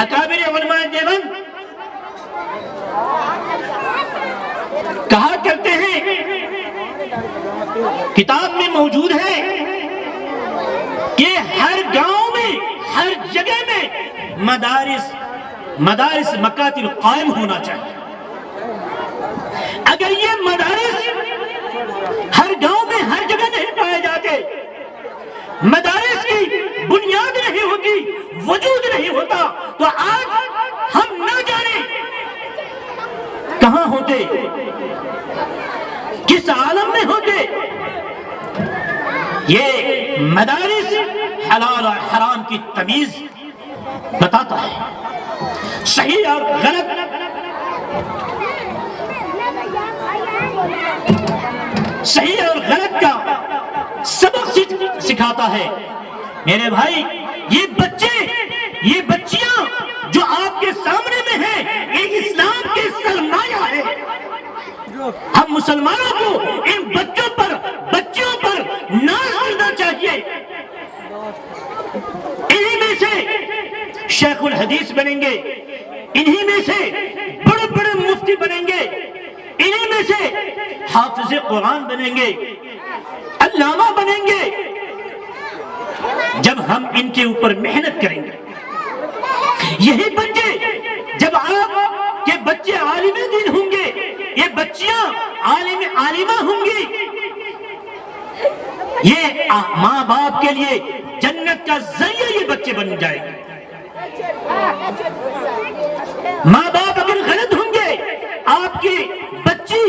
اکابر علماء دیوبند کہا کرتے ہیں، کتاب میں موجود ہے کہ ہر گاؤں میں، ہر جگہ میں مدارس مکاتب قائم ہونا چاہیے۔ اگر یہ مدارس ہر گاؤں میں ہر جگہ نہیں پائے جاتے، مدارس کی بنیاد نہیں ہوتی، وجود نہیں ہوتا، تو آج ہم نہ جانے کہاں ہوتے، کس عالم میں ہوتے۔ یہ مدارس حلال اور حرام کی تمیز بتاتا ہے، صحیح اور غلط، صحیح اور غلط کا سبق سکھاتا ہے۔ میرے بھائی، یہ بچے، یہ بچیاں جو آپ کے سامنے میں ہیں، یہ اسلام کے سرمایہ ہے۔ ہم مسلمانوں کو ان بچوں پر، بچیوں پر ناز کرنا چاہیے۔ انہی میں سے شیخ الحدیث بنیں گے، انہی میں سے بڑے بڑے مفتی بنیں گے، انہی میں سے حافظ قرآن بنیں گے، علامہ بنیں گے، جب ہم ان کے اوپر محنت کریں گے۔ یہی بچے، جب آپ کے بچے عالم دین ہوں گے، یہ بچیاں عالمہ ہوں گی، یہ ماں باپ کے لیے جنت کا ذریعہ یہ بچے بن جائیں گے۔ ماں باپ اگر غلط ہوں گے، آپ کی بچی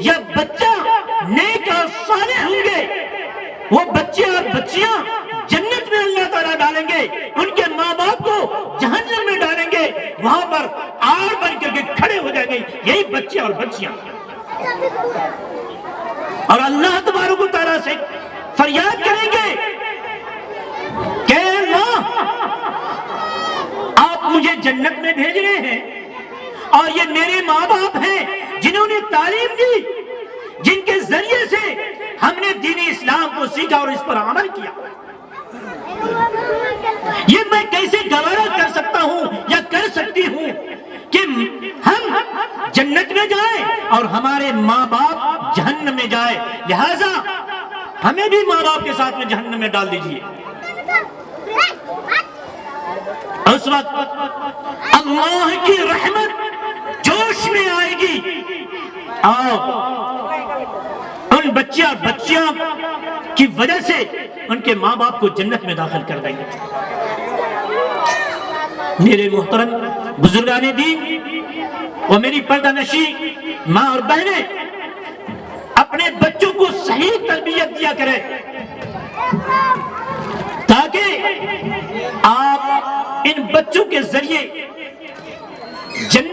یا بچہ نیک اور صالح ہوں گے، وہ بچے اور بچیاں جنت میں اللہ تعالیٰ ڈالیں گے، ان کے ماں باپ کو جہنم میں ڈالیں گے، وہاں پر آڑ بن کر کے کھڑے ہو جائیں گے یہی بچے اور بچیاں۔ اور اللہ تبارک و تعالیٰ سے فریاد کریں گے کہ اللہ، آپ مجھے جنت میں بھیج رہے ہیں، اور یہ میرے ماں باپ ہیں جنہوں نے تعلیم دی، جن کے ذریعے سے ہم نے دین اسلام کو سیکھا اور اس پر عمل کیا، یہ میں کیسے گوارا کر سکتا ہوں یا کر سکتی ہوں کہ ہم جنت میں جائیں اور ہمارے ماں باپ جہنم میں جائیں؟ لہذا ہمیں بھی ماں باپ کے ساتھ میں جہنم میں ڈال دیجئے۔ اس وقت اللہ کی رحمت جوش میں آئے گی، اور ان بچیاں کی وجہ سے ان کے ماں باپ کو جنت میں داخل کر دیں گے۔ میرے محترم بزرگان دین اور میری پردہ نشی ماں اور بہنیں، اپنے بچوں کو صحیح تربیت دیا کریں تاکہ آپ ان بچوں کے ذریعے جنت